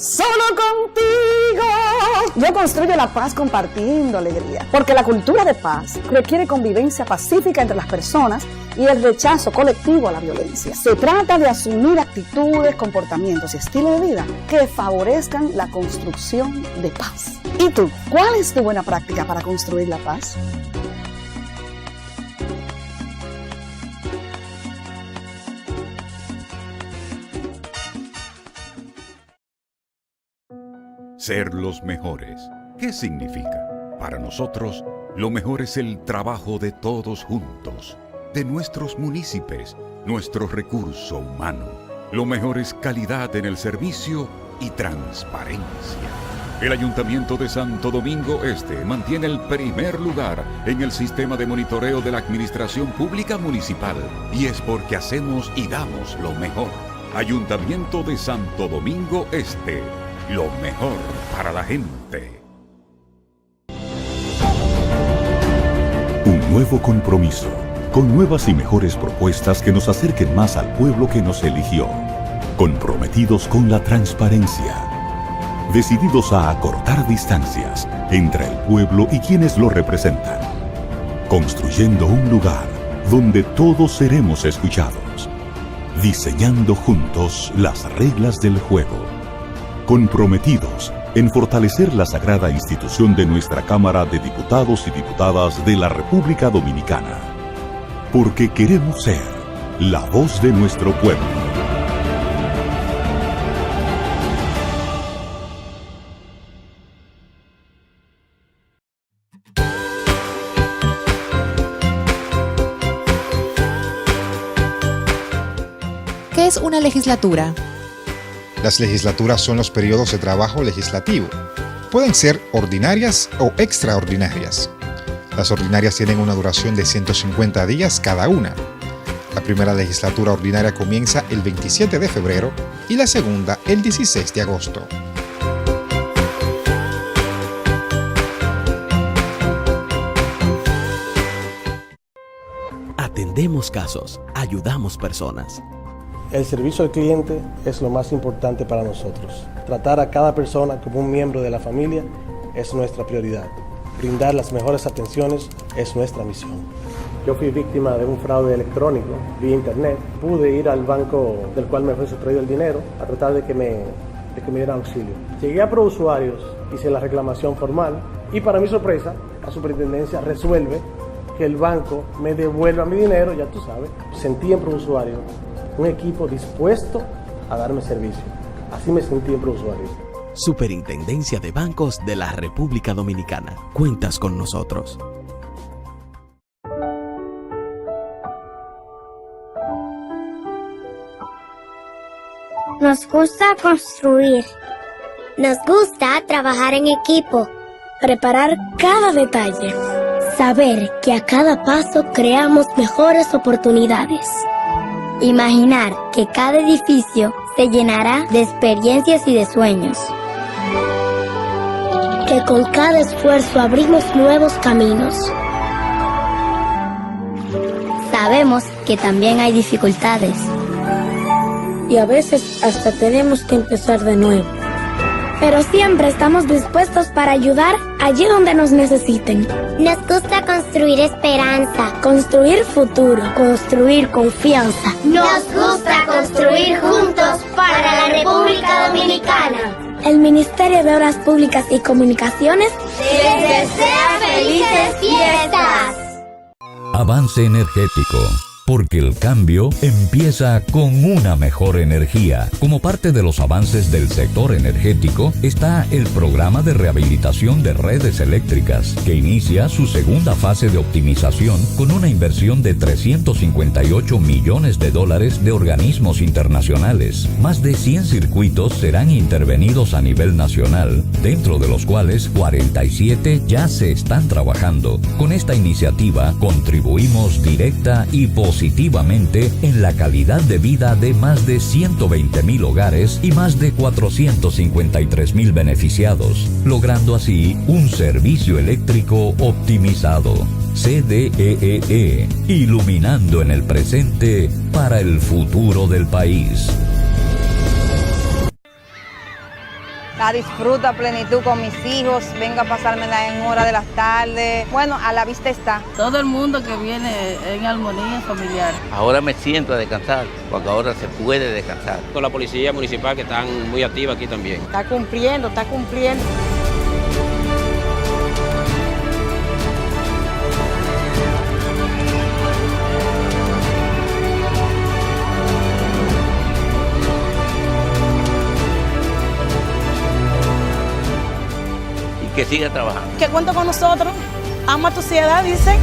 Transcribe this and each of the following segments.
Solo contigo. Yo construyo la paz compartiendo alegría, porque la cultura de paz requiere convivencia pacífica entre las personas y el rechazo colectivo a la violencia. Se trata de asumir actitudes, comportamientos y estilo de vida que favorezcan la construcción de paz. ¿Y tú? ¿Cuál es tu buena práctica para construir la paz? Ser los mejores. ¿Qué significa? Para nosotros, lo mejor es el trabajo de todos juntos, de nuestros municipios, nuestro recurso humano. Lo mejor es calidad en el servicio y transparencia. El Ayuntamiento de Santo Domingo Este mantiene el primer lugar en el sistema de monitoreo de la Administración Pública Municipal, y es porque hacemos y damos lo mejor. Ayuntamiento de Santo Domingo Este. Lo mejor para la gente. Un nuevo compromiso, con nuevas y mejores propuestas que nos acerquen más al pueblo que nos eligió. Comprometidos con la transparencia. Decididos a acortar distancias entre el pueblo y quienes lo representan. Construyendo un lugar donde todos seremos escuchados. Diseñando juntos las reglas del juego. Comprometidos en fortalecer la sagrada institución de nuestra Cámara de Diputados y Diputadas de la República Dominicana. Porque queremos ser la voz de nuestro pueblo. ¿Qué es una legislatura? Las legislaturas son los periodos de trabajo legislativo. Pueden ser ordinarias o extraordinarias. Las ordinarias tienen una duración de 150 días cada una. La primera legislatura ordinaria comienza el 27 de febrero y la segunda el 16 de agosto. Atendemos casos, ayudamos personas. El servicio al cliente es lo más importante para nosotros. Tratar a cada persona como un miembro de la familia es nuestra prioridad. Brindar las mejores atenciones es nuestra misión. Yo fui víctima de un fraude electrónico vía internet. Pude ir al banco del cual me fue sustraído el dinero a tratar de que me dieran auxilio. Llegué a ProUsuarios, hice la reclamación formal y para mi sorpresa, la superintendencia resuelve que el banco me devuelva mi dinero, ya tú sabes. Sentí en ProUsuarios un equipo dispuesto a darme servicio. Así me sentí en ProUsuarios. Superintendencia de Bancos de la República Dominicana. Cuentas con nosotros. Nos gusta construir. Nos gusta trabajar en equipo. Preparar cada detalle. Saber que a cada paso creamos mejores oportunidades. Imaginar que cada edificio se llenará de experiencias y de sueños. Que con cada esfuerzo abrimos nuevos caminos. Sabemos que también hay dificultades. Y a veces hasta tenemos que empezar de nuevo. Pero siempre estamos dispuestos para ayudar allí donde nos necesiten. Nos gusta construir esperanza, construir futuro, construir confianza. Nos gusta construir juntos para la República Dominicana. El Ministerio de Obras Públicas y Comunicaciones les desea felices fiestas. Avance energético. Porque el cambio empieza con una mejor energía. Como parte de los avances del sector energético está el programa de rehabilitación de redes eléctricas, que inicia su segunda fase de optimización con una inversión de $358 millones de organismos internacionales. Más de 100 circuitos serán intervenidos a nivel nacional, dentro de los cuales 47 ya se están trabajando. Con esta iniciativa contribuimos directa y positivamente en la calidad de vida de más de 120,000 hogares y más de 453,000 beneficiados, logrando así un servicio eléctrico optimizado. CDEE, iluminando en el presente para el futuro del país. La disfruto a plenitud con mis hijos, vengo a pasármela en hora de las tardes. Bueno, a la vista está. Todo el mundo que viene en armonía familiar. Ahora me siento a descansar, porque ahora se puede descansar. Con la policía municipal que están muy activa aquí también. Está cumpliendo, está cumpliendo. Que siga trabajando. Que cuenta con nosotros. Ama tu ciudad, dicen.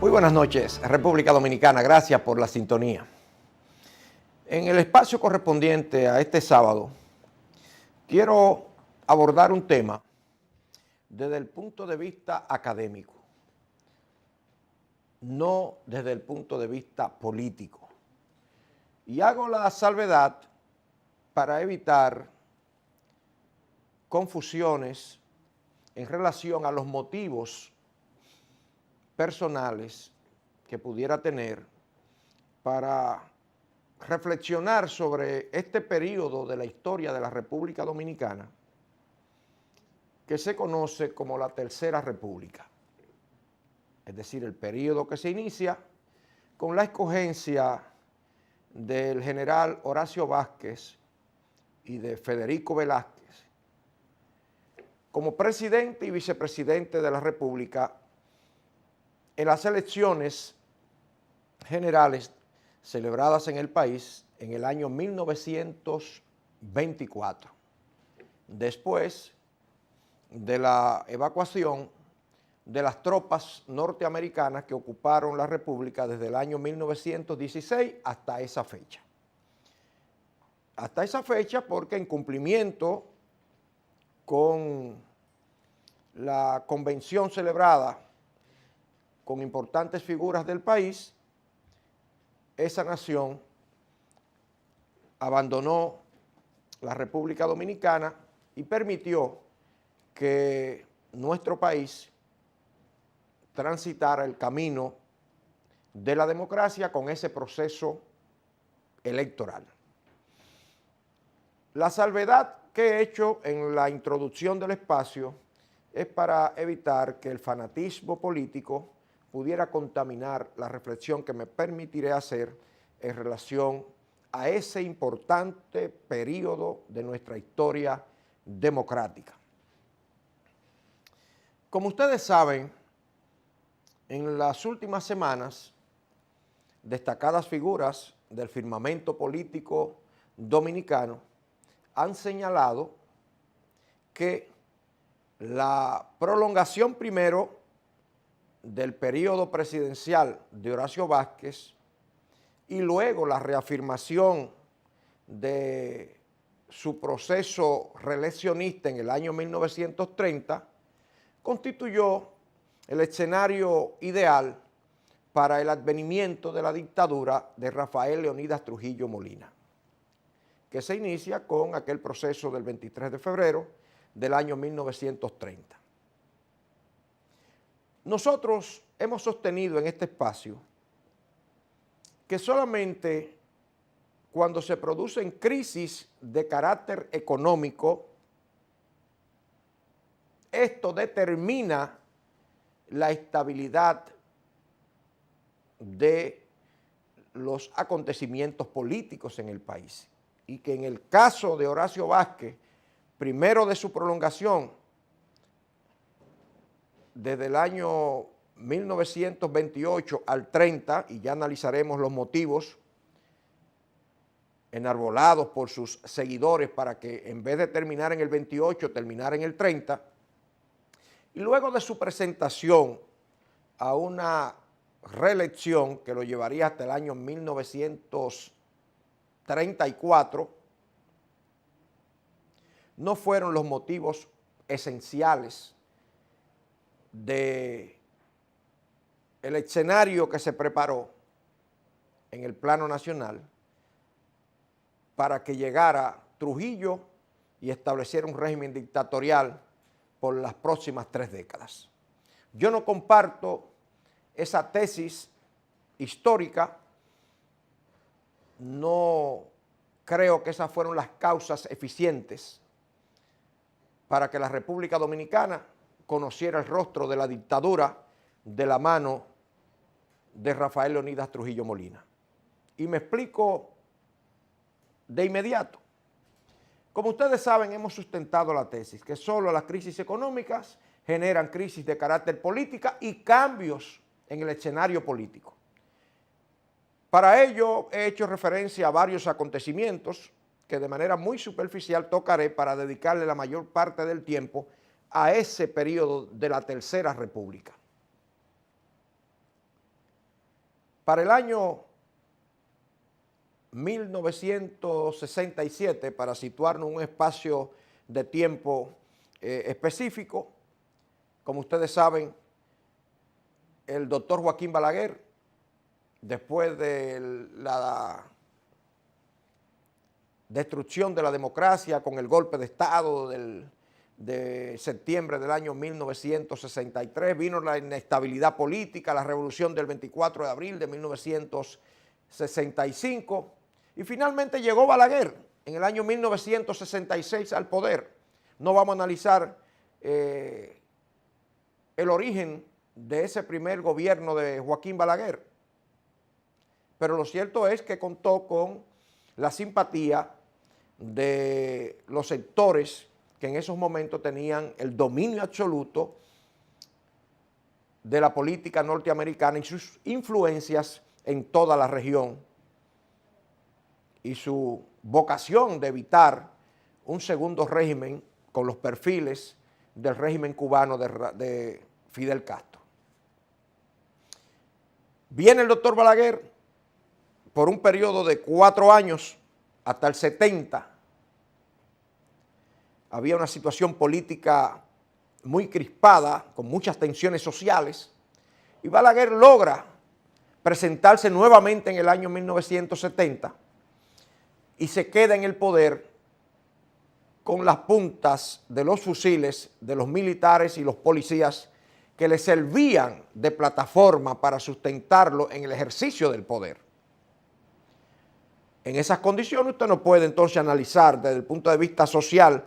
Muy buenas noches, República Dominicana, gracias por la sintonía. En el espacio correspondiente a este sábado, quiero abordar un tema desde el punto de vista académico, no desde el punto de vista político. Y hago la salvedad para evitar confusiones en relación a los motivos personales que pudiera tener para reflexionar sobre este periodo de la historia de la República Dominicana que se conoce como la Tercera República, es decir, el periodo que se inicia con la escogencia del general Horacio Vázquez y de Federico Velázquez como presidente y vicepresidente de la República en las elecciones generales celebradas en el país en el año 1924, después de la evacuación de las tropas norteamericanas que ocuparon la República desde el año 1916 hasta esa fecha. Hasta esa fecha porque en cumplimiento con la convención celebrada con importantes figuras del país, esa nación abandonó la República Dominicana y permitió que nuestro país transitara el camino de la democracia con ese proceso electoral. La salvedad que he hecho en la introducción del espacio es para evitar que el fanatismo político pudiera contaminar la reflexión que me permitiré hacer en relación a ese importante periodo de nuestra historia democrática. Como ustedes saben, en las últimas semanas, destacadas figuras del firmamento político dominicano han señalado que la prolongación primero del periodo presidencial de Horacio Vázquez y luego la reafirmación de su proceso reeleccionista en el año 1930 constituyó el escenario ideal para el advenimiento de la dictadura de Rafael Leonidas Trujillo Molina, que se inicia con aquel proceso del 23 de febrero del año 1930. Nosotros hemos sostenido en este espacio que solamente cuando se producen crisis de carácter económico, esto determina la estabilidad de los acontecimientos políticos en el país. Y que en el caso de Horacio Vázquez, primero de su prolongación, desde el año 1928 al 30, y ya analizaremos los motivos enarbolados por sus seguidores para que en vez de terminar en el 28, terminara en el 30, y luego de su presentación a una reelección que lo llevaría hasta el año 1934, no fueron los motivos esenciales del escenario que se preparó en el plano nacional para que llegara Trujillo y estableciera un régimen dictatorial por las próximas 3 décadas. Yo no comparto esa tesis histórica, no creo que esas fueron las causas eficientes para que la República Dominicana conociera el rostro de la dictadura de la mano de Rafael Leonidas Trujillo Molina. Y me explico de inmediato. Como ustedes saben, hemos sustentado la tesis que solo las crisis económicas generan crisis de carácter política y cambios en el escenario político. Para ello he hecho referencia a varios acontecimientos que de manera muy superficial tocaré para dedicarle la mayor parte del tiempo a ese periodo de la Tercera República. Para el año 1967, para situarnos en un espacio de tiempo específico, como ustedes saben, el doctor Joaquín Balaguer, después de la destrucción de la democracia con el golpe de Estado de septiembre del año 1963, vino la inestabilidad política, la revolución del 24 de abril de 1965, y finalmente llegó Balaguer en el año 1966 al poder. No vamos a analizar el origen de ese primer gobierno de Joaquín Balaguer, pero lo cierto es que contó con la simpatía de los sectores que en esos momentos tenían el dominio absoluto de la política norteamericana y sus influencias en toda la región, y su vocación de evitar un segundo régimen con los perfiles del régimen cubano de Fidel Castro. Viene el doctor Balaguer por un periodo de 4 años hasta el 70. Había una situación política muy crispada, con muchas tensiones sociales, y Balaguer logra presentarse nuevamente en el año 1970 y se queda en el poder con las puntas de los fusiles de los militares y los policías que le servían de plataforma para sustentarlo en el ejercicio del poder. En esas condiciones usted no puede entonces analizar desde el punto de vista social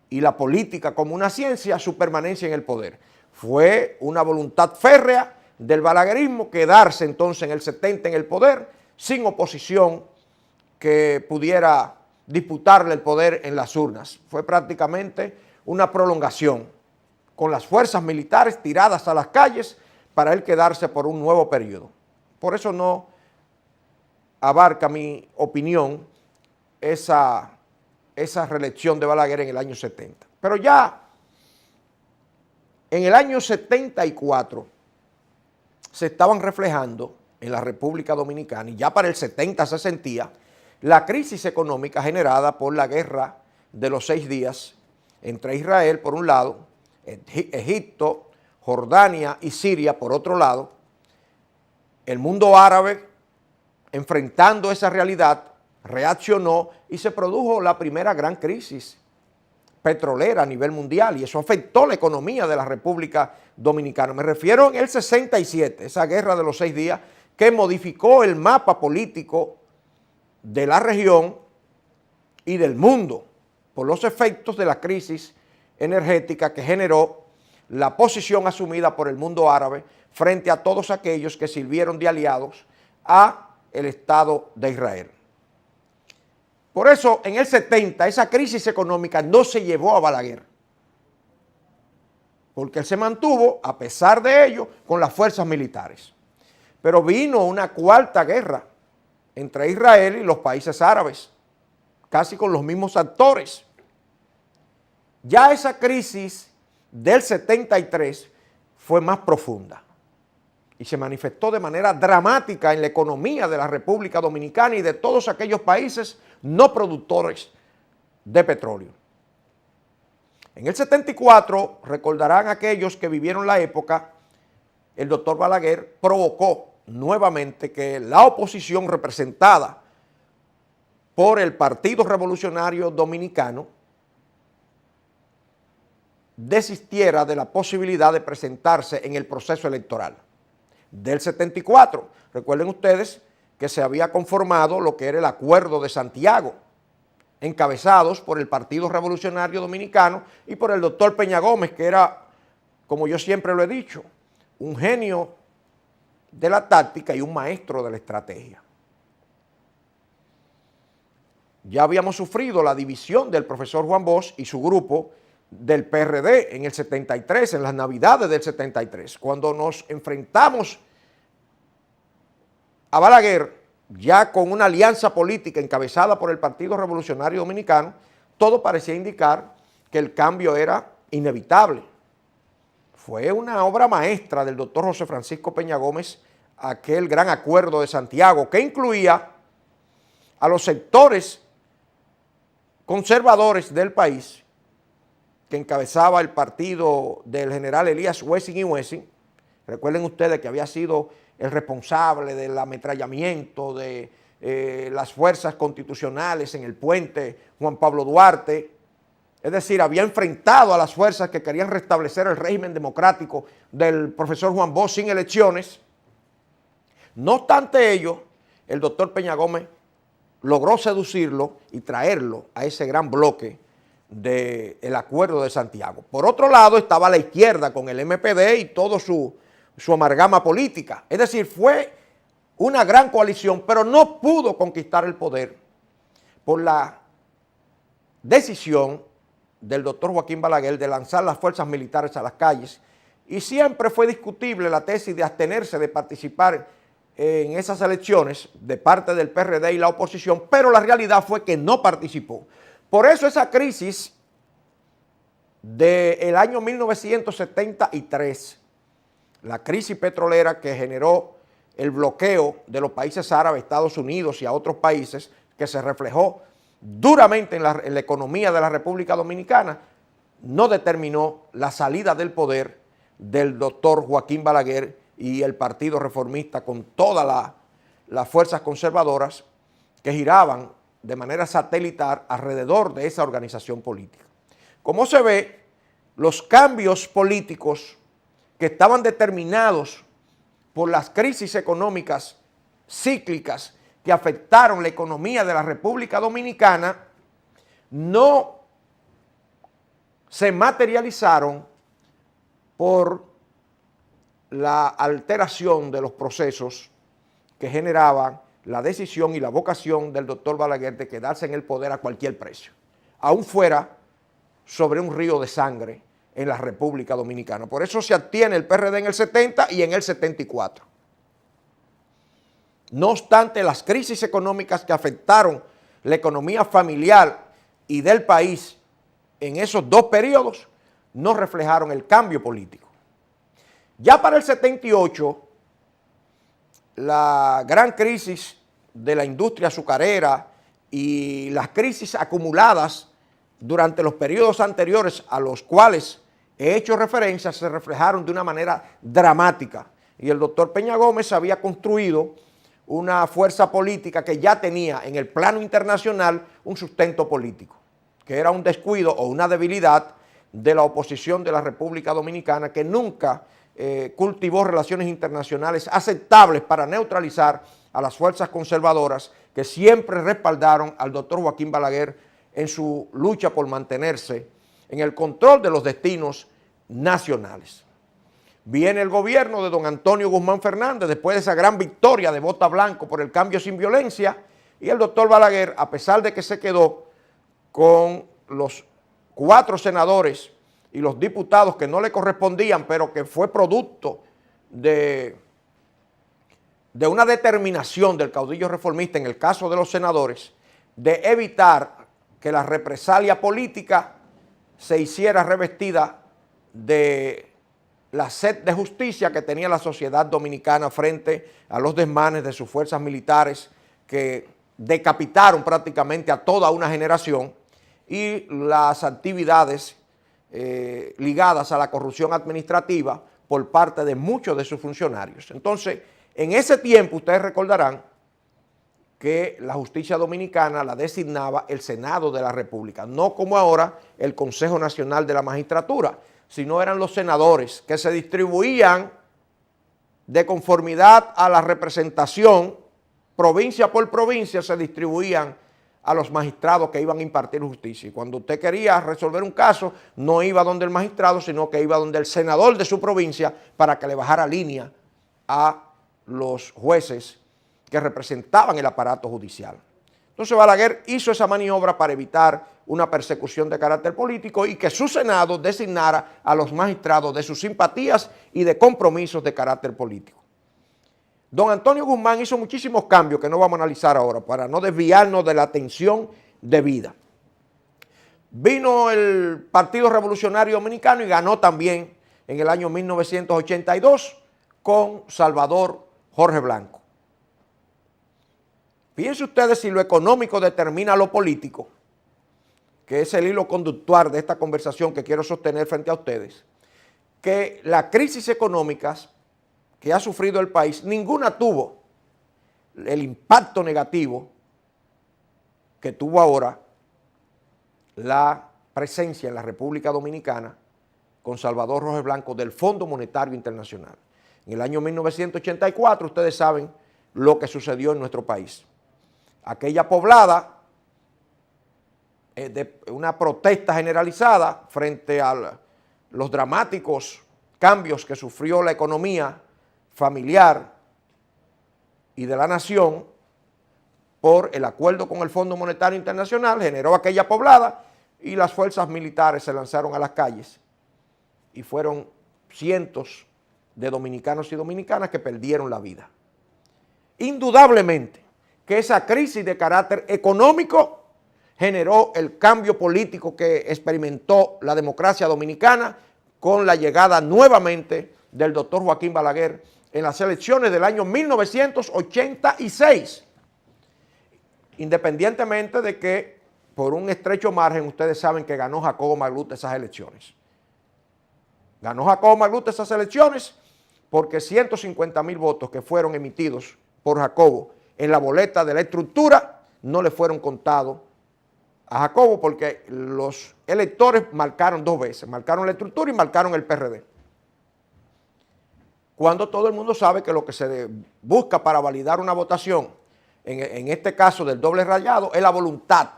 y la política como una ciencia su permanencia en el poder. Fue una voluntad férrea del balaguerismo quedarse entonces en el 70 en el poder sin oposición que pudiera disputarle el poder en las urnas. Fue prácticamente una prolongación con las fuerzas militares tiradas a las calles para él quedarse por un nuevo periodo. Por eso no abarca mi opinión esa reelección de Balaguer en el año 70. Pero ya en el año 74 se estaban reflejando en la República Dominicana, y ya para el 70 se sentía la crisis económica generada por la guerra de los 6 días entre Israel por un lado, Egipto, Jordania y Siria por otro lado. El mundo árabe, enfrentando esa realidad, reaccionó y se produjo la primera gran crisis petrolera a nivel mundial, y eso afectó la economía de la República Dominicana. Me refiero en el 67, esa guerra de los 6 días que modificó el mapa político de la región y del mundo por los efectos de la crisis energética que generó la posición asumida por el mundo árabe frente a todos aquellos que sirvieron de aliados a el Estado de Israel. Por eso, en el 70, esa crisis económica no se llevó a Balaguer. porque él se mantuvo, a pesar de ello, con las fuerzas militares. Pero vino una cuarta guerra entre Israel y los países árabes, casi con los mismos actores. Ya esa crisis del 73 fue más profunda y se manifestó de manera dramática en la economía de la República Dominicana y de todos aquellos países no productores de petróleo. En el 74, recordarán aquellos que vivieron la época, el doctor Balaguer provocó nuevamente que la oposición representada por el Partido Revolucionario Dominicano desistiera de la posibilidad de presentarse en el proceso electoral del 74. Recuerden ustedes que se había conformado lo que era el Acuerdo de Santiago, encabezados por el Partido Revolucionario Dominicano y por el doctor Peña Gómez, que era, como yo siempre lo he dicho, un genio de la táctica y un maestro de la estrategia. Ya habíamos sufrido la división del profesor Juan Bosch y su grupo del PRD en el 73, en las navidades del 73, cuando nos enfrentamos a Balaguer, ya con una alianza política encabezada por el Partido Revolucionario Dominicano, todo parecía indicar que el cambio era inevitable. Fue una obra maestra del doctor José Francisco Peña Gómez, aquel gran acuerdo de Santiago, que incluía a los sectores conservadores del país, que encabezaba el partido del general Elías Wessing y Wessing. Recuerden ustedes que había sido el responsable del ametrallamiento de las fuerzas constitucionales en el puente Juan Pablo Duarte. Es decir, había enfrentado a las fuerzas que querían restablecer el régimen democrático del profesor Juan Bosch sin elecciones. No obstante ello, el doctor Peña Gómez logró seducirlo y traerlo a ese gran bloque del Acuerdo de Santiago. Por otro lado estaba la izquierda con el MPD y todo su amalgama política. Es decir, fue una gran coalición, pero no pudo conquistar el poder por la decisión del doctor Joaquín Balaguer de lanzar las fuerzas militares a las calles, y siempre fue discutible la tesis de abstenerse de participar en esas elecciones de parte del PRD y la oposición, pero la realidad fue que no participó. Por eso esa crisis del año 1973, la crisis petrolera que generó el bloqueo de los países árabes, Estados Unidos y a otros países, que se reflejó duramente en la economía de la República Dominicana, no determinó la salida del poder del doctor Joaquín Balaguer y el Partido Reformista con todas las fuerzas conservadoras que giraban de manera satelital alrededor de esa organización política. Como se ve, los cambios políticos que estaban determinados por las crisis económicas cíclicas que afectaron la economía de la República Dominicana no se materializaron por la alteración de los procesos que generaban la decisión y la vocación del doctor Balaguer de quedarse en el poder a cualquier precio, aún fuera sobre un río de sangre en la República Dominicana. Por eso se abstiene el PRD en el 70 y en el 74. No obstante, las crisis económicas que afectaron la economía familiar y del país en esos dos periodos no reflejaron el cambio político. Ya para el 78, la gran crisis de la industria azucarera y las crisis acumuladas durante los periodos anteriores a los cuales he hecho referencia se reflejaron de una manera dramática, y el doctor Peña Gómez había construido una fuerza política que ya tenía en el plano internacional un sustento político, que era un descuido o una debilidad de la oposición de la República Dominicana, que nunca cultivó relaciones internacionales aceptables para neutralizar a las fuerzas conservadoras que siempre respaldaron al doctor Joaquín Balaguer en su lucha por mantenerse en el control de los destinos nacionales. Viene el gobierno de don Antonio Guzmán Fernández después de esa gran victoria de Bota Blanco por el cambio sin violencia, y el doctor Balaguer, a pesar de que se quedó con los 4 senadores y los diputados que no le correspondían, pero que fue producto de una determinación del caudillo reformista, en el caso de los senadores, de evitar que la represalia política se hiciera revestida de la sed de justicia que tenía la sociedad dominicana frente a los desmanes de sus fuerzas militares que decapitaron prácticamente a toda una generación, y las actividades ligadas a la corrupción administrativa por parte de muchos de sus funcionarios. Entonces, en ese tiempo ustedes recordarán que la justicia dominicana la designaba el Senado de la República, no como ahora el Consejo Nacional de la Magistratura, sino eran los senadores que se distribuían de conformidad a la representación, provincia por provincia, se distribuían a los magistrados que iban a impartir justicia. Y cuando usted quería resolver un caso, no iba donde el magistrado, sino que iba donde el senador de su provincia para que le bajara línea a los jueces que representaban el aparato judicial. Entonces Balaguer hizo esa maniobra para evitar una persecución de carácter político y que su Senado designara a los magistrados de sus simpatías y de compromisos de carácter político. Don Antonio Guzmán hizo muchísimos cambios que no vamos a analizar ahora para no desviarnos de la atención debida. Vino el Partido Revolucionario Dominicano y ganó también en el año 1982 con Salvador Jorge Blanco. Fíjense ustedes si lo económico determina lo político, que es el hilo conductual de esta conversación que quiero sostener frente a ustedes, que las crisis económicas que ha sufrido el país, ninguna tuvo el impacto negativo que tuvo ahora la presencia en la República Dominicana con Salvador Jorge Blanco del Fondo Monetario Internacional. En el año 1984 ustedes saben lo que sucedió en nuestro país. Aquella poblada de una protesta generalizada frente a los dramáticos cambios que sufrió la economía familiar y de la nación por el acuerdo con el Fondo Monetario Internacional, generó aquella poblada y las fuerzas militares se lanzaron a las calles y fueron cientos de dominicanos y dominicanas que perdieron la vida. Indudablemente que esa crisis de carácter económico generó el cambio político que experimentó la democracia dominicana con la llegada nuevamente del doctor Joaquín Balaguer en las elecciones del año 1986, independientemente de que por un estrecho margen ustedes saben que ganó Jacobo Magluta esas elecciones. Ganó Jacobo Magluta esas elecciones porque 150,000 votos que fueron emitidos por Jacobo en la boleta de la estructura no le fueron contados a Jacobo porque los electores marcaron dos veces, marcaron la estructura y marcaron el PRD. Cuando todo el mundo sabe que lo que se busca para validar una votación, en este caso del doble rayado, es la voluntad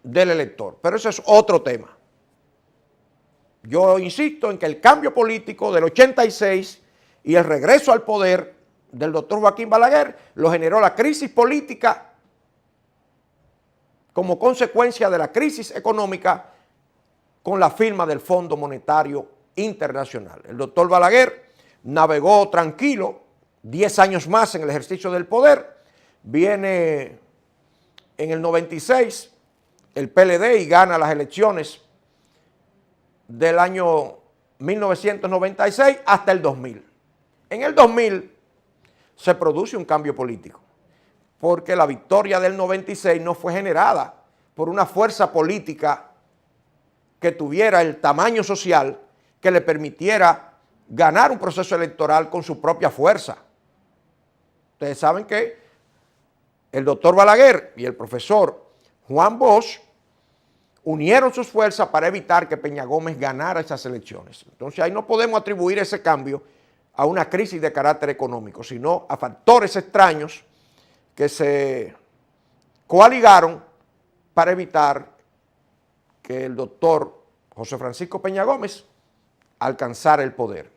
del elector. Pero eso es otro tema. Yo insisto en que el cambio político del 86 y el regreso al poder del doctor Joaquín Balaguer lo generó la crisis política como consecuencia de la crisis económica con la firma del Fondo Monetario Internacional. El doctor Balaguer navegó tranquilo 10 años más en el ejercicio del poder, viene en el 96 el PLD y gana las elecciones del año 1996 hasta el 2000. En el 2000 se produce un cambio político, porque la victoria del 96 no fue generada por una fuerza política que tuviera el tamaño social que le permitiera ganar un proceso electoral con su propia fuerza. Ustedes saben que el doctor Balaguer y el profesor Juan Bosch unieron sus fuerzas para evitar que Peña Gómez ganara esas elecciones. Entonces ahí no podemos atribuir ese cambio a una crisis de carácter económico, sino a factores extraños que se coaligaron para evitar que el doctor José Francisco Peña Gómez alcanzara el poder.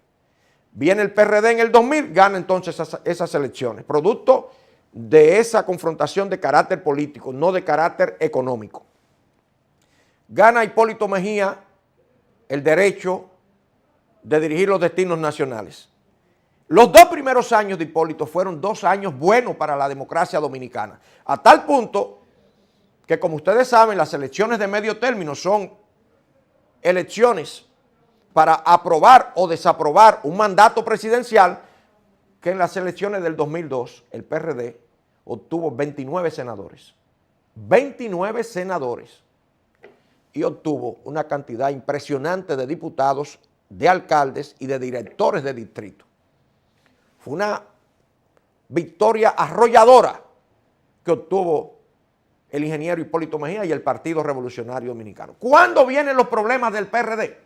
Viene el PRD en el 2000, gana entonces esas elecciones, producto de esa confrontación de carácter político, no de carácter económico. Gana Hipólito Mejía el derecho de dirigir los destinos nacionales. Los 2 primeros años de Hipólito fueron 2 años buenos para la democracia dominicana, a tal punto que, como ustedes saben, las elecciones de medio término son elecciones para aprobar o desaprobar un mandato presidencial, que en las elecciones del 2002 el PRD obtuvo 29 senadores. 29 senadores. Y obtuvo una cantidad impresionante de diputados, de alcaldes y de directores de distrito. Fue una victoria arrolladora que obtuvo el ingeniero Hipólito Mejía y el Partido Revolucionario Dominicano. ¿Cuándo vienen los problemas del PRD?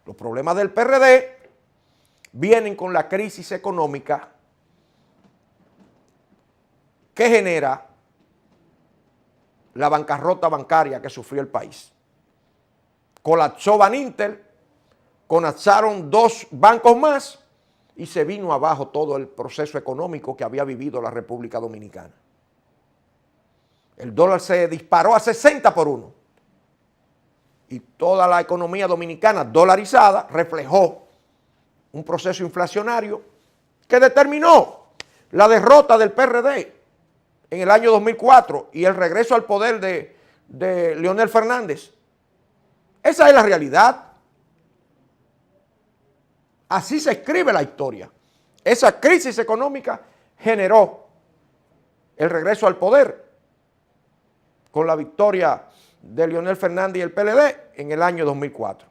Los problemas del PRD vienen con la crisis económica que genera la bancarrota bancaria que sufrió el país. Colapsó Baninter, colapsaron 2 bancos más y se vino abajo todo el proceso económico que había vivido la República Dominicana. El dólar se disparó a 60 por 1 y toda la economía dominicana dolarizada reflejó un proceso inflacionario que determinó la derrota del PRD en el año 2004 y el regreso al poder de Leonel Fernández. Esa es la realidad. Así se escribe la historia. Esa crisis económica generó el regreso al poder con la victoria de Leonel Fernández y el PLD en el año 2004.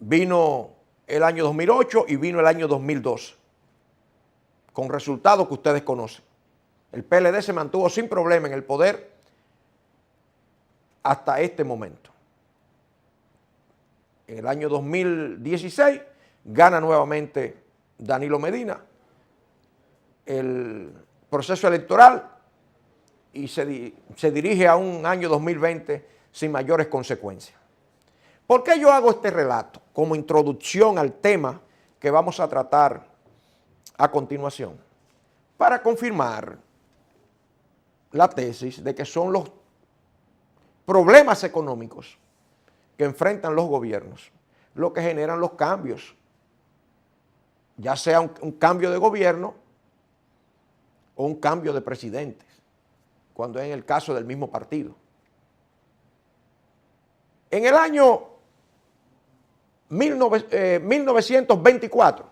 Vino el año 2008 y vino el año 2012, con resultados que ustedes conocen. El PLD se mantuvo sin problema en el poder hasta este momento. En el año 2016 gana nuevamente Danilo Medina el proceso electoral y se dirige a un año 2020 sin mayores consecuencias. ¿Por qué yo hago este relato como introducción al tema que vamos a tratar a continuación? Para confirmar la tesis de que son los problemas económicos que enfrentan los gobiernos lo que generan los cambios, ya sea un cambio de gobierno o un cambio de presidentes, cuando es en el caso del mismo partido. En el año 1924,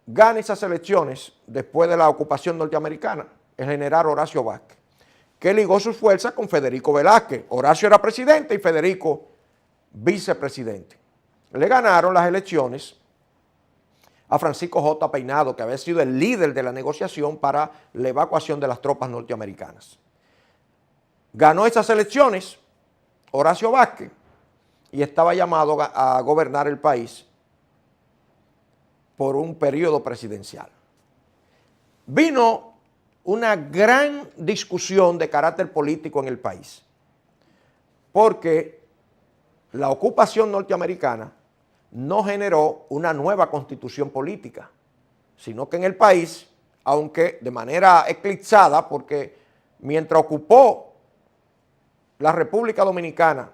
gana esas elecciones después de la ocupación norteamericana el general Horacio Vázquez, que ligó sus fuerzas con Federico Velázquez. Horacio era presidente y Federico vicepresidente. Le ganaron las elecciones a Francisco J. Peinado, que había sido el líder de la negociación para la evacuación de las tropas norteamericanas. Ganó esas elecciones Horacio Vázquez y estaba llamado a gobernar el país por un periodo presidencial. Vino una gran discusión de carácter político en el país, porque la ocupación norteamericana no generó una nueva constitución política, sino que en el país, aunque de manera eclipsada, porque mientras ocupó la República Dominicana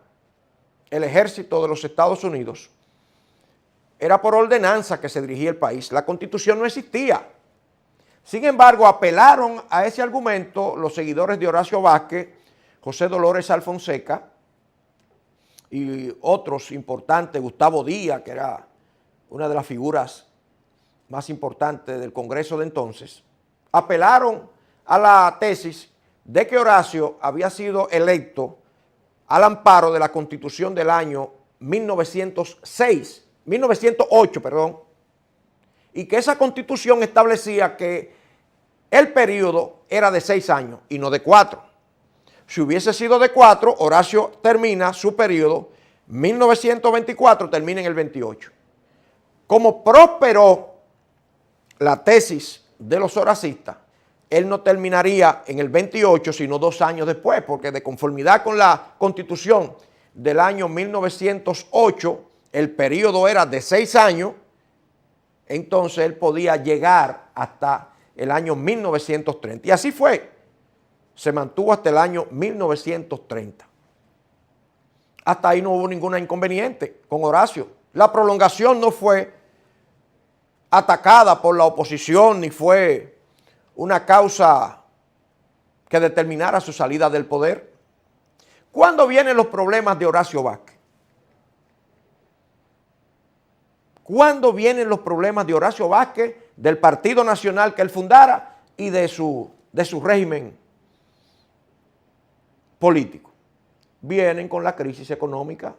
el ejército de los Estados Unidos, era por ordenanza que se dirigía el país, la constitución no existía. Sin embargo, apelaron a ese argumento los seguidores de Horacio Vázquez, José Dolores Alfonseca y otros importantes, Gustavo Díaz, que era una de las figuras más importantes del Congreso de entonces, apelaron a la tesis de que Horacio había sido electo al amparo de la Constitución del año 1908, y que esa Constitución establecía que el periodo era de 6 años y no de 4. Si hubiese sido de 4, Horacio termina su periodo, 1924 termina en el 28. Como prosperó la tesis de los horacistas, él no terminaría en el 28, sino 2 años después, porque de conformidad con la Constitución del año 1908, el periodo era de 6 años, entonces él podía llegar hasta el año 1930. Y así fue, se mantuvo hasta el año 1930. Hasta ahí no hubo ningún inconveniente con Horacio. La prolongación no fue atacada por la oposición ni fue una causa que determinara su salida del poder. ¿Cuándo vienen los problemas de Horacio Vázquez? ¿Cuándo vienen los problemas de Horacio Vázquez, del Partido Nacional que él fundara y de su régimen político? Vienen con la crisis económica.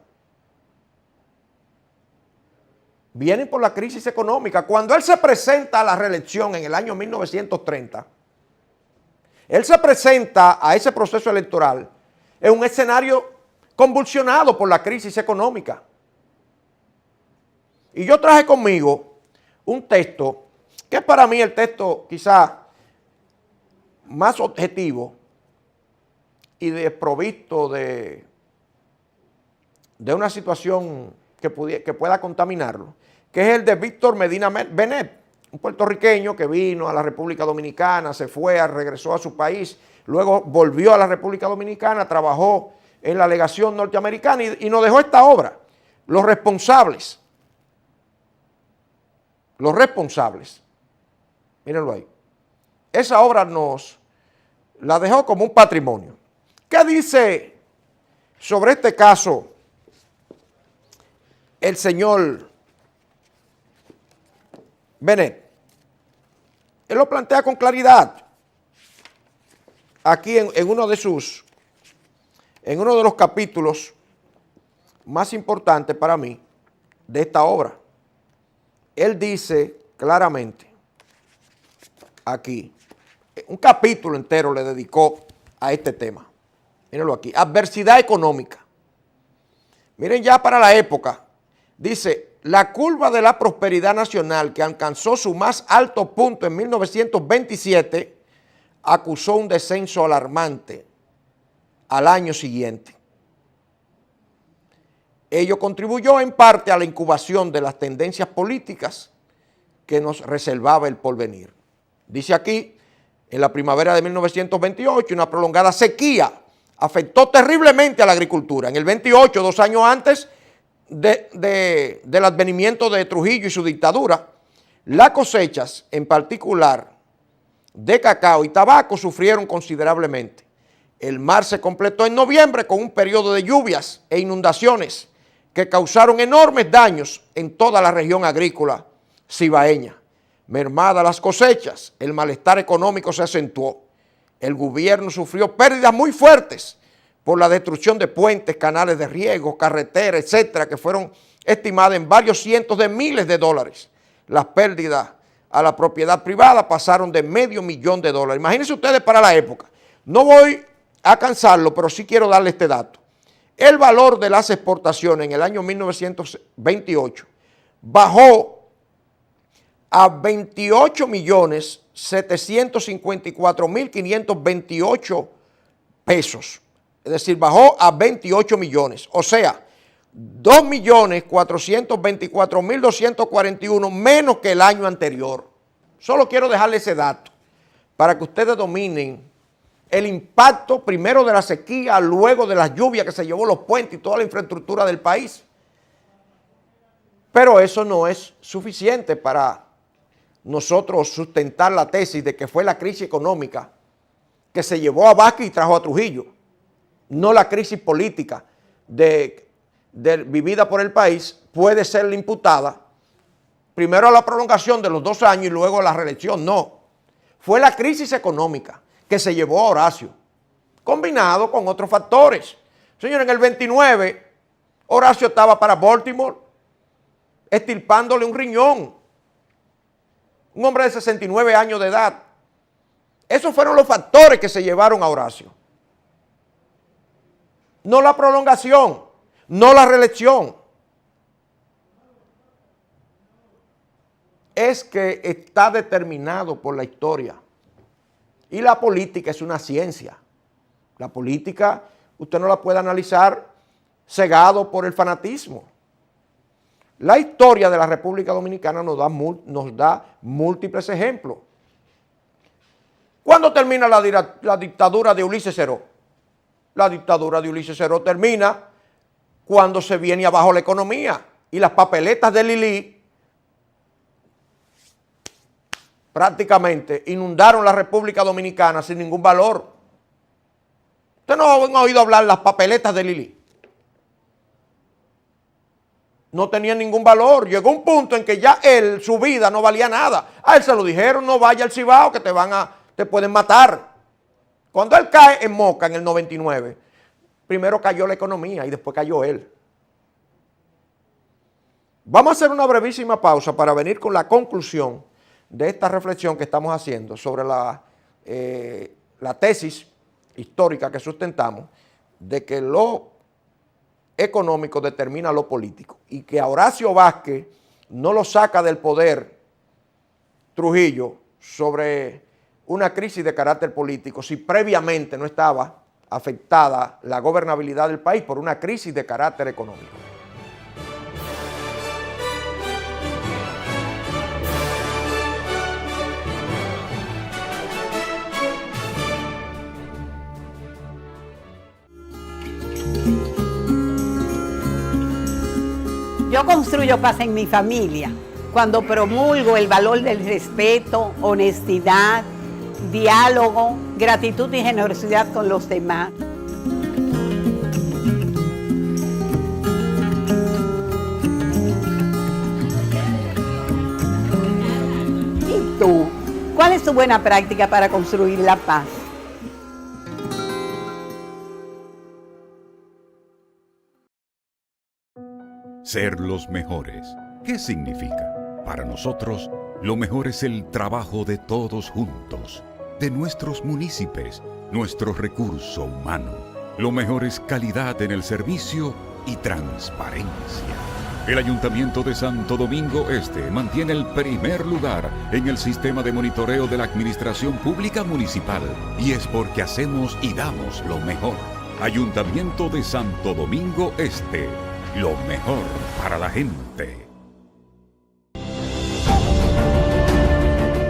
Vienen por la crisis económica. Cuando él se presenta a la reelección en el año 1930, él se presenta a ese proceso electoral en un escenario convulsionado por la crisis económica. Y yo traje conmigo un texto, que es para mí el texto quizá más objetivo y desprovisto de una situación que pueda contaminarlo, que es el de Víctor Medina Benet, un puertorriqueño que vino a la República Dominicana, se fue, regresó a su país, luego volvió a la República Dominicana, trabajó en la legación norteamericana y nos dejó esta obra, Los responsables. Los responsables. Mírenlo ahí. Esa obra nos la dejó como un patrimonio. ¿Qué dice sobre este caso el señor Benet? Él lo plantea con claridad aquí en uno de los capítulos más importantes para mí de esta obra. Él dice claramente aquí, un capítulo entero le dedicó a este tema. Mírenlo aquí, adversidad económica. Miren ya para la época, dice, la curva de la prosperidad nacional que alcanzó su más alto punto en 1927 acusó un descenso alarmante al año siguiente. Ello contribuyó en parte a la incubación de las tendencias políticas que nos reservaba el porvenir. Dice aquí, en la primavera de 1928, una prolongada sequía afectó terriblemente a la agricultura. En el 28, 2 años antes del advenimiento de Trujillo y su dictadura, las cosechas, en particular de cacao y tabaco, sufrieron considerablemente. El mar se completó en noviembre con un periodo de lluvias e inundaciones que causaron enormes daños en toda la región agrícola cibaeña. Mermadas las cosechas, el malestar económico se acentuó. El gobierno sufrió pérdidas muy fuertes por la destrucción de puentes, canales de riego, carreteras, etcétera, que fueron estimadas en varios cientos de miles de dólares. Las pérdidas a la propiedad privada pasaron de $500,000. Imagínense ustedes para la época. No voy a cansarlo, pero sí quiero darle este dato. El valor de las exportaciones en el año 1928 bajó a 28.754.528 pesos. Es decir, bajó a 28 millones. O sea, 2.424.241 menos que el año anterior. Solo quiero dejarle ese dato para que ustedes dominen el impacto primero de la sequía, luego de las lluvias que se llevó los puentes y toda la infraestructura del país. Pero eso no es suficiente para nosotros sustentar la tesis de que fue la crisis económica que se llevó a Vázquez y trajo a Trujillo, no la crisis política vivida por el país puede ser imputada primero a la prolongación de los 2 años y luego a la reelección. No, fue la crisis económica que se llevó a Horacio, combinado con otros factores. Señor, en el 29, Horacio estaba para Baltimore, extirpándole un riñón. Un hombre de 69 años de edad. Esos fueron los factores que se llevaron a Horacio. No la prolongación, no la reelección. Es que está determinado por la historia. Y la política es una ciencia. La política usted no la puede analizar cegado por el fanatismo. La historia de la República Dominicana nos da múltiples ejemplos. ¿Cuándo termina la dictadura de Ulises Seró? La dictadura de Ulises Seró termina cuando se viene abajo la economía. Y las papeletas de Lili prácticamente inundaron la República Dominicana sin ningún valor. Ustedes no han oído hablar de las papeletas de Lili. No tenían ningún valor. Llegó un punto en que ya su vida no valía nada. A él se lo dijeron, no vaya al Cibao que te pueden matar. Cuando él cae en Moca en el 99, primero cayó la economía y después cayó él. Vamos a hacer una brevísima pausa para venir con la conclusión de esta reflexión que estamos haciendo sobre la tesis histórica que sustentamos de que lo económico determina lo político y que a Horacio Vázquez no lo saca del poder Trujillo sobre una crisis de carácter político si previamente no estaba afectada la gobernabilidad del país por una crisis de carácter económico. Yo construyo paz en mi familia cuando promulgo el valor del respeto, honestidad, diálogo, gratitud y generosidad con los demás. ¿Y tú? ¿Cuál es tu buena práctica para construir la paz? Ser los mejores. ¿Qué significa? Para nosotros, lo mejor es el trabajo de todos juntos, de nuestros municipios, nuestro recurso humano. Lo mejor es calidad en el servicio y transparencia. El Ayuntamiento de Santo Domingo Este mantiene el primer lugar en el sistema de monitoreo de la Administración Pública Municipal y es porque hacemos y damos lo mejor. Ayuntamiento de Santo Domingo Este. Lo mejor para la gente.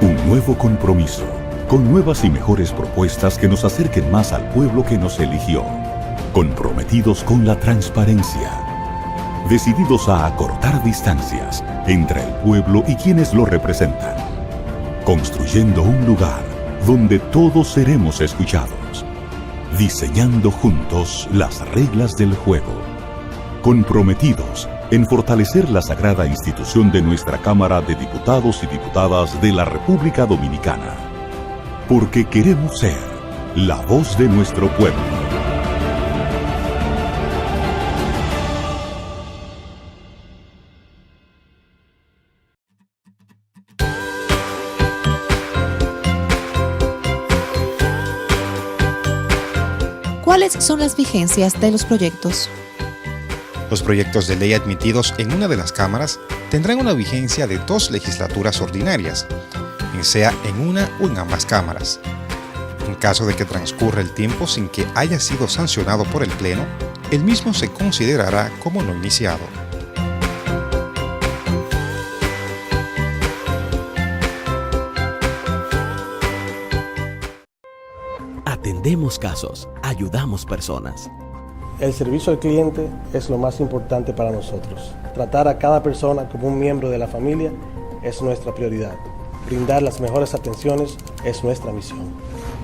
Un nuevo compromiso, con nuevas y mejores propuestas que nos acerquen más al pueblo que nos eligió. Comprometidos con la transparencia. Decididos a acortar distancias entre el pueblo y quienes lo representan. Construyendo un lugar donde todos seremos escuchados. Diseñando juntos las reglas del juego. Comprometidos en fortalecer la sagrada institución de nuestra Cámara de Diputados y Diputadas de la República Dominicana. Porque queremos ser la voz de nuestro pueblo. ¿Cuáles son las vigencias de los proyectos? Los proyectos de ley admitidos en una de las cámaras tendrán una vigencia de 2 legislaturas ordinarias, sea en una o en ambas cámaras. En caso de que transcurra el tiempo sin que haya sido sancionado por el Pleno, el mismo se considerará como no iniciado. Atendemos casos, ayudamos personas. El servicio al cliente es lo más importante para nosotros. Tratar a cada persona como un miembro de la familia es nuestra prioridad. Brindar las mejores atenciones es nuestra misión.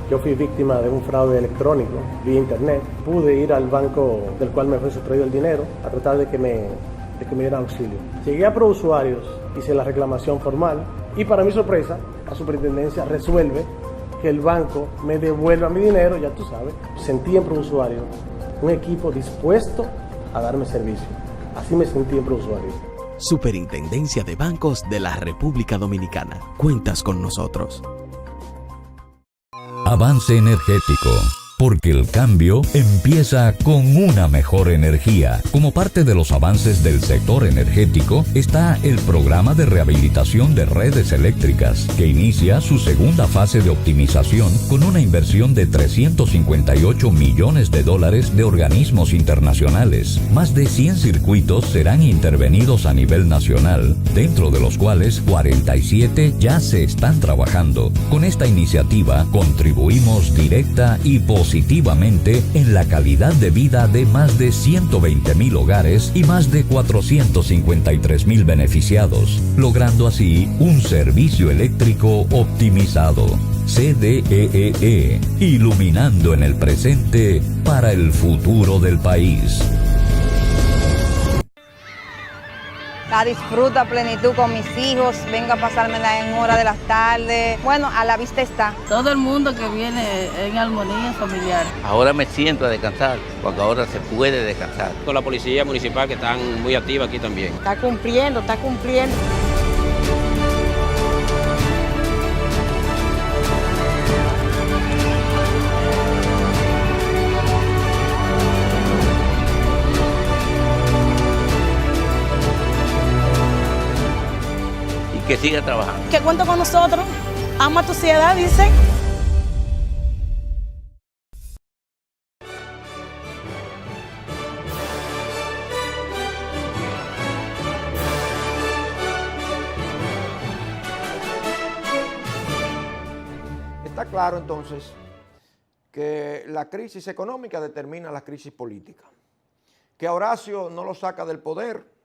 Yo fui víctima de un fraude electrónico vía internet. Pude ir al banco del cual me fue sustraído el dinero a tratar de que me dieran auxilio. Llegué a ProUsuarios, hice la reclamación formal y para mi sorpresa, la superintendencia resuelve que el banco me devuelva mi dinero, ya tú sabes. Sentí en ProUsuarios un equipo dispuesto a darme servicio. Así me sentí en ProUsuarios. Superintendencia de Bancos de la República Dominicana. Cuentas con nosotros. Avance energético. Porque el cambio empieza con una mejor energía. Como parte de los avances del sector energético está el programa de rehabilitación de redes eléctricas, que inicia su segunda fase de optimización con una inversión de $358 millones de organismos internacionales. Más de 100 circuitos serán intervenidos a nivel nacional, dentro de los cuales 47 ya se están trabajando. Con esta iniciativa contribuimos directa y positivamente positivamente en la calidad de vida de más de 120.000 hogares y más de 453.000 beneficiados, logrando así un servicio eléctrico optimizado. CDEE, iluminando en el presente para el futuro del país. La disfruto a plenitud con mis hijos, vengo a pasármela en hora de las tardes. Bueno, a la vista está. Todo el mundo que viene en armonía familiar. Ahora me siento a descansar, porque ahora se puede descansar. Con la policía municipal que están muy activa aquí también. Está cumpliendo, está cumpliendo. Que siga trabajando. Que cuenta con nosotros. Ama tu ciudad, dice. Está claro entonces que la crisis económica determina la crisis política. Que a Horacio no lo saca del poder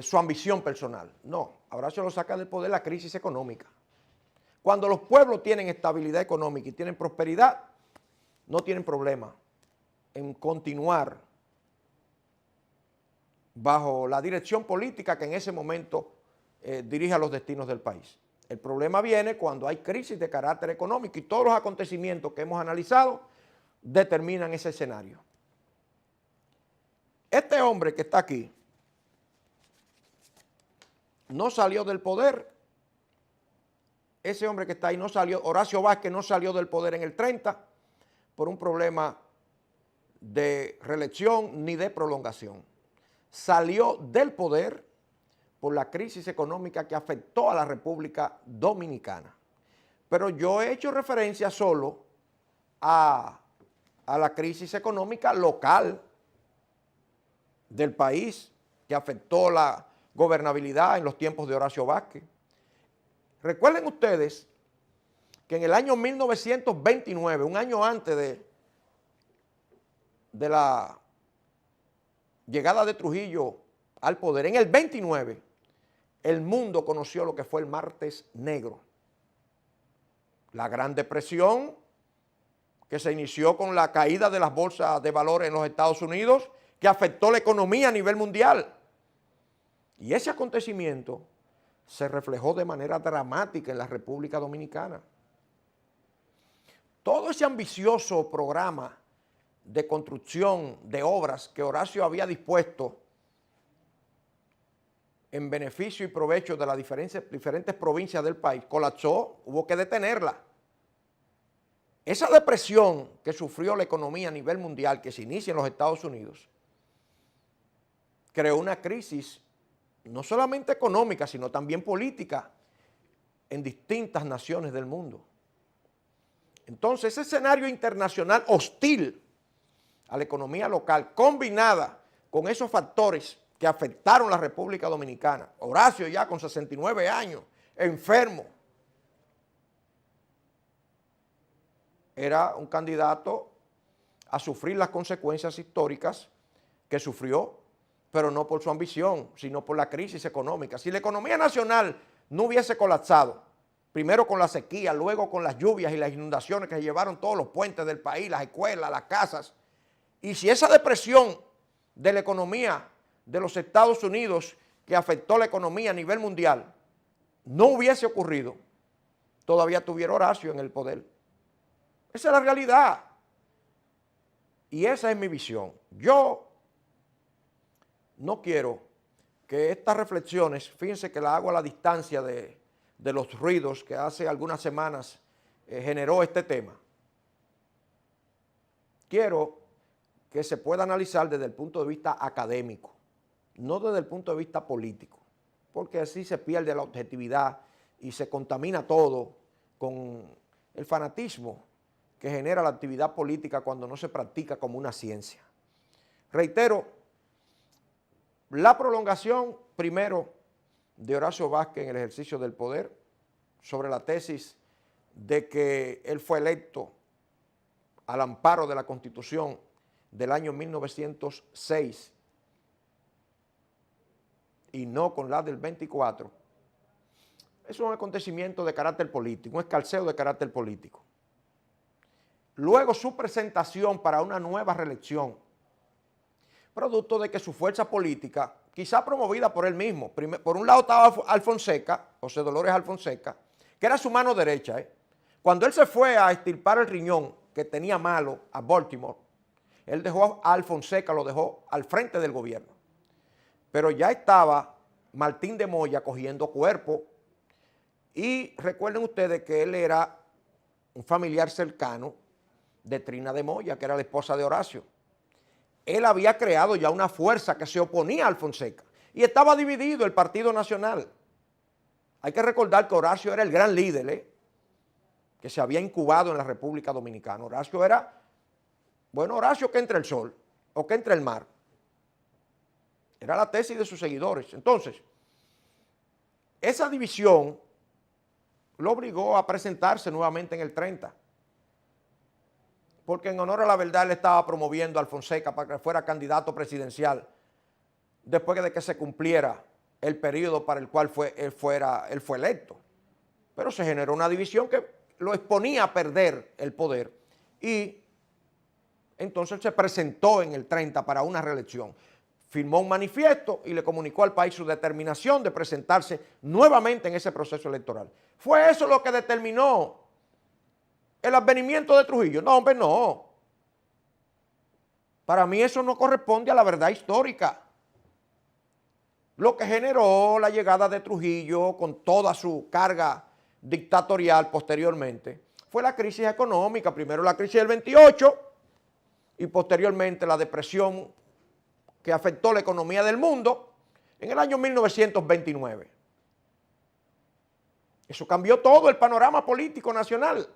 su ambición personal. No, a Horacio lo saca del poder la crisis económica. Cuando los pueblos tienen estabilidad económica y tienen prosperidad, no tienen problema en continuar bajo la dirección política que en ese momento dirige a los destinos del país. El problema viene cuando hay crisis de carácter económico y todos los acontecimientos que hemos analizado determinan ese escenario. Este hombre que está aquí no salió del poder. Ese hombre que está ahí no salió, Horacio Vázquez no salió del poder en el 30 por un problema de reelección ni de prolongación. Salió del poder por la crisis económica que afectó a la República Dominicana. Pero yo he hecho referencia solo a la crisis económica local del país que afectó la gobernabilidad en los tiempos de Horacio Vázquez. Recuerden ustedes que en el año 1929, un año antes de la llegada de Trujillo al poder, en el 29, el mundo conoció lo que fue el Martes Negro. La Gran Depresión, que se inició con la caída de las bolsas de valores en los Estados Unidos, que afectó la economía a nivel mundial. Y ese acontecimiento se reflejó de manera dramática en la República Dominicana. Todo ese ambicioso programa de construcción de obras que Horacio había dispuesto en beneficio y provecho de las diferentes provincias del país, colapsó, hubo que detenerla. Esa depresión que sufrió la economía a nivel mundial, que se inicia en los Estados Unidos, creó una crisis no solamente económica, sino también política en distintas naciones del mundo. Entonces, ese escenario internacional hostil a la economía local, combinada con esos factores que afectaron a la República Dominicana, Horacio ya con 69 años, enfermo, era un candidato a sufrir las consecuencias históricas que sufrió, pero no por su ambición, sino por la crisis económica. Si la economía nacional no hubiese colapsado, primero con la sequía, luego con las lluvias y las inundaciones que se llevaron todos los puentes del país, las escuelas, las casas, y si esa depresión de la economía de los Estados Unidos que afectó la economía a nivel mundial no hubiese ocurrido, todavía tuviera Horacio en el poder. Esa es la realidad. Y esa es mi visión. Yo no quiero que estas reflexiones, fíjense que las hago a la distancia de los ruidos que hace algunas semanas generó este tema. Quiero que se pueda analizar desde el punto de vista académico, no desde el punto de vista político, porque así se pierde la objetividad y se contamina todo con el fanatismo que genera la actividad política cuando no se practica como una ciencia. Reitero, la prolongación, primero, de Horacio Vázquez en el ejercicio del poder, sobre la tesis de que él fue electo al amparo de la Constitución del año 1906 y no con la del 24, es un acontecimiento de carácter político, un escarceo de carácter político. Luego su presentación para una nueva reelección, producto de que su fuerza política, quizá promovida por él mismo, por un lado estaba Alfonseca, José Dolores Alfonseca, que era su mano derecha. Cuando él se fue a extirpar el riñón que tenía malo a Baltimore, él dejó a Alfonseca, lo dejó al frente del gobierno. Pero ya estaba Martín de Moya cogiendo cuerpo, y recuerden ustedes que él era un familiar cercano de Trina de Moya, que era la esposa de Horacio. Él había creado ya una fuerza que se oponía a Alfonseca y estaba dividido el Partido Nacional. Hay que recordar que Horacio era el gran líder que se había incubado en la República Dominicana. Horacio era, bueno, Horacio que entre el sol o que entre el mar. Era la tesis de sus seguidores. Entonces, esa división lo obligó a presentarse nuevamente en el 30. Porque en honor a la verdad él estaba promoviendo a Alfonseca para que fuera candidato presidencial después de que se cumpliera el periodo para el cual él fue electo. Pero se generó una división que lo exponía a perder el poder y entonces se presentó en el 30 para una reelección. Firmó un manifiesto y le comunicó al país su determinación de presentarse nuevamente en ese proceso electoral. ¿Fue eso lo que determinó el advenimiento de Trujillo? No, hombre, no. Para mí eso no corresponde a la verdad histórica. Lo que generó la llegada de Trujillo con toda su carga dictatorial posteriormente fue la crisis económica. Primero la crisis del 28 y posteriormente la depresión que afectó la economía del mundo en el año 1929. Eso cambió todo el panorama político nacional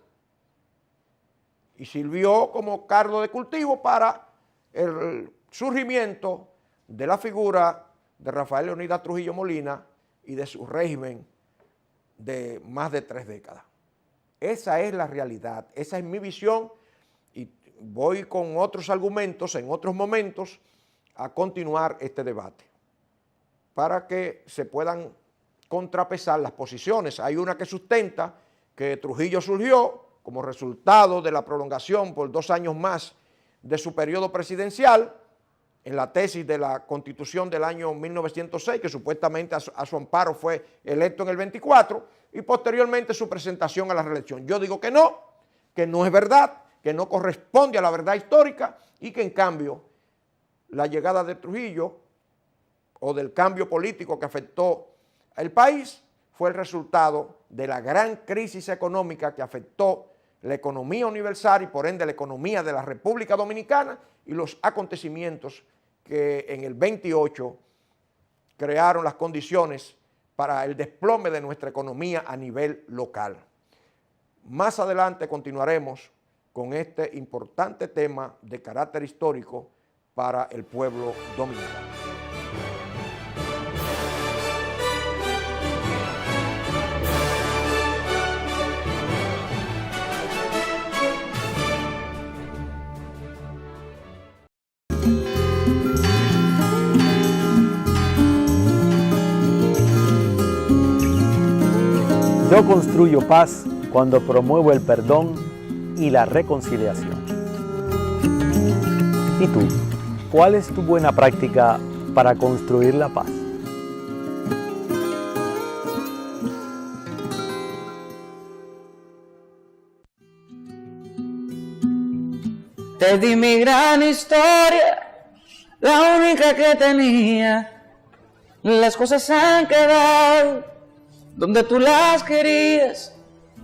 y sirvió como caldo de cultivo para el surgimiento de la figura de Rafael Leónidas Trujillo Molina y de su régimen de más de 3 décadas. Esa es la realidad, esa es mi visión y voy con otros argumentos en otros momentos a continuar este debate para que se puedan contrapesar las posiciones. Hay una que sustenta que Trujillo surgió como resultado de la prolongación por 2 años más de su periodo presidencial en la tesis de la Constitución del año 1906, que supuestamente a su amparo fue electo en el 24, y posteriormente su presentación a la reelección. Yo digo que no es verdad, que no corresponde a la verdad histórica y que en cambio la llegada de Trujillo o del cambio político que afectó al país fue el resultado de la gran crisis económica que afectó la economía universal y por ende la economía de la República Dominicana y los acontecimientos que en el 28 crearon las condiciones para el desplome de nuestra economía a nivel local. Más adelante continuaremos con este importante tema de carácter histórico para el pueblo dominicano. Yo construyo paz cuando promuevo el perdón y la reconciliación. ¿Y tú? ¿Cuál es tu buena práctica para construir la paz? Te di mi gran historia, la única que tenía. Las cosas han quedado donde tú las querías.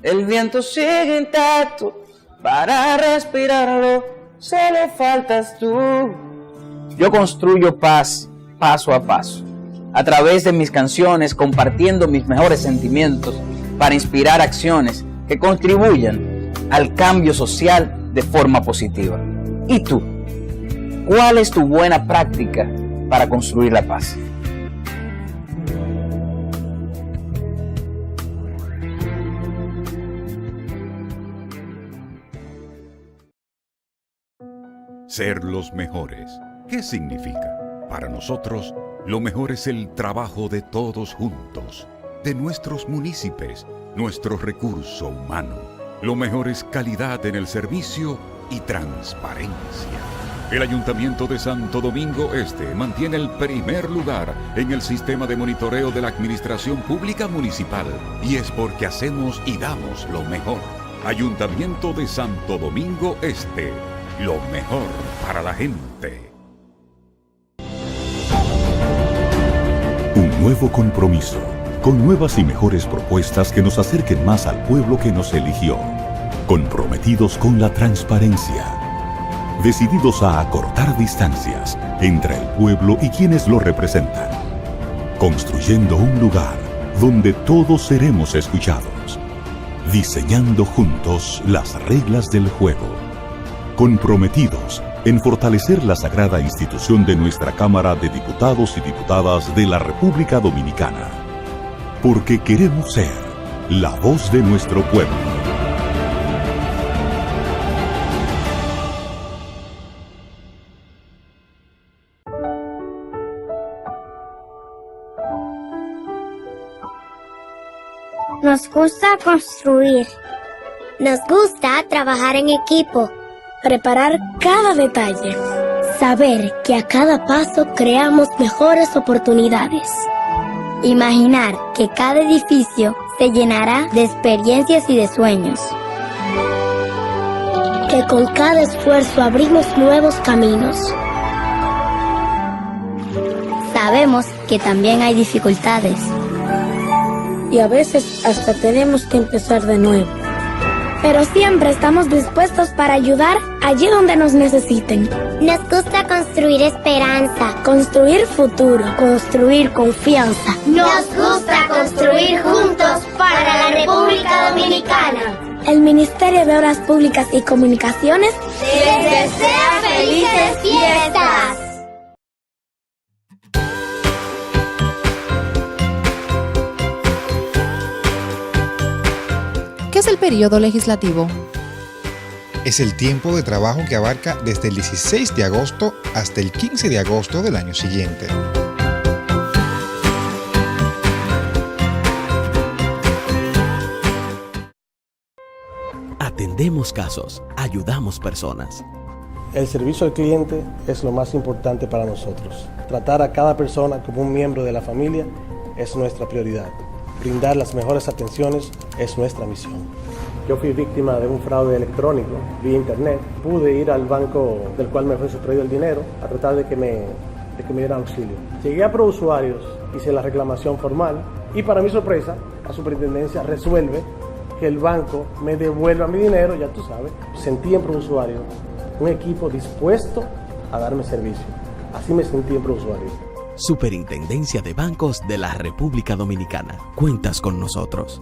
El viento sigue intacto para respirarlo. Solo faltas tú. Yo construyo paz paso a paso, a través de mis canciones, compartiendo mis mejores sentimientos para inspirar acciones que contribuyan al cambio social de forma positiva. ¿Y tú? ¿Cuál es tu buena práctica para construir la paz? Ser los mejores. ¿Qué significa? Para nosotros, lo mejor es el trabajo de todos juntos, de nuestros municipios, nuestro recurso humano. Lo mejor es calidad en el servicio y transparencia. El Ayuntamiento de Santo Domingo Este mantiene el primer lugar en el sistema de monitoreo de la Administración Pública Municipal, y es porque hacemos y damos lo mejor. Ayuntamiento de Santo Domingo Este, lo mejor para la gente. Un nuevo compromiso, con nuevas y mejores propuestas que nos acerquen más al pueblo que nos eligió. Comprometidos con la transparencia. Decididos a acortar distancias entre el pueblo y quienes lo representan. Construyendo un lugar donde todos seremos escuchados. Diseñando juntos las reglas del juego. Comprometidos en fortalecer la sagrada institución de nuestra Cámara de Diputados y Diputadas de la República Dominicana. Porque queremos ser la voz de nuestro pueblo. Nos gusta construir. Nos gusta trabajar en equipo. Preparar cada detalle. Saber que a cada paso creamos mejores oportunidades. Imaginar que cada edificio se llenará de experiencias y de sueños. Que con cada esfuerzo abrimos nuevos caminos. Sabemos que también hay dificultades. Y a veces hasta tenemos que empezar de nuevo. Pero siempre estamos dispuestos para ayudar allí donde nos necesiten. Nos gusta construir esperanza, construir futuro, construir confianza. Nos gusta construir juntos para la República Dominicana. El Ministerio de Obras Públicas y Comunicaciones les desea felices fiestas. ¿Qué es el periodo legislativo? Es el tiempo de trabajo que abarca desde el 16 de agosto hasta el 15 de agosto del año siguiente. Atendemos casos, ayudamos personas. El servicio al cliente es lo más importante para nosotros. Tratar a cada persona como un miembro de la familia es nuestra prioridad. Brindar las mejores atenciones es nuestra misión. Yo fui víctima de un fraude electrónico vía internet. Pude ir al banco del cual me fue sustraído el dinero a tratar de que me dieran auxilio. Llegué a ProUsuarios, hice la reclamación formal y para mi sorpresa, la superintendencia resuelve que el banco me devuelva mi dinero, ya tú sabes. Sentí en ProUsuarios un equipo dispuesto a darme servicio. Así me sentí en ProUsuarios. Superintendencia de Bancos de la República Dominicana. Cuentas con nosotros.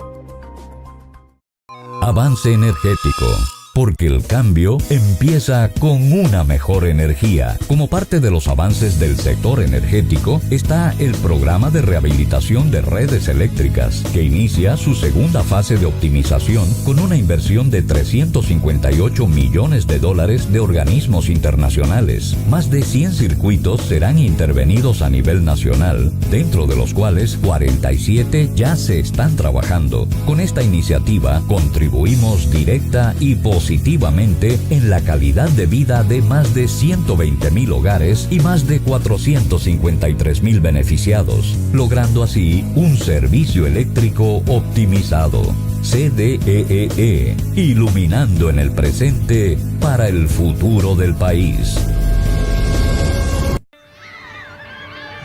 Avance energético. Porque el cambio empieza con una mejor energía. Como parte de los avances del sector energético está el programa de rehabilitación de redes eléctricas, que inicia su segunda fase de optimización con una inversión de $358 millones de organismos internacionales. Más de 100 circuitos serán intervenidos a nivel nacional, dentro de los cuales 47 ya se están trabajando. Con esta iniciativa contribuimos directa y positivamente en la calidad de vida de más de 120,000 hogares y más de 453,000 beneficiados, logrando así un servicio eléctrico optimizado. CDEE, iluminando en el presente para el futuro del país.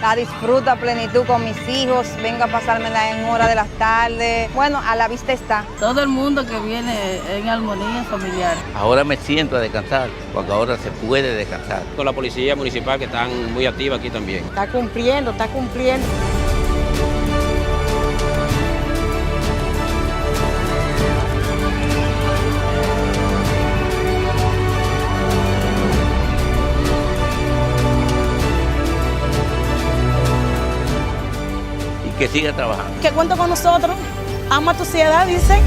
La disfruto a plenitud con mis hijos, vengo a pasármela en hora de las tardes. Bueno, a la vista está. Todo el mundo que viene en armonía familiar. Ahora me siento a descansar, porque ahora se puede descansar. Con la policía municipal que están muy activa aquí también. Está cumpliendo, está cumpliendo. Que siga trabajando. Que cuenta con nosotros. Ama tu ciudad, dice.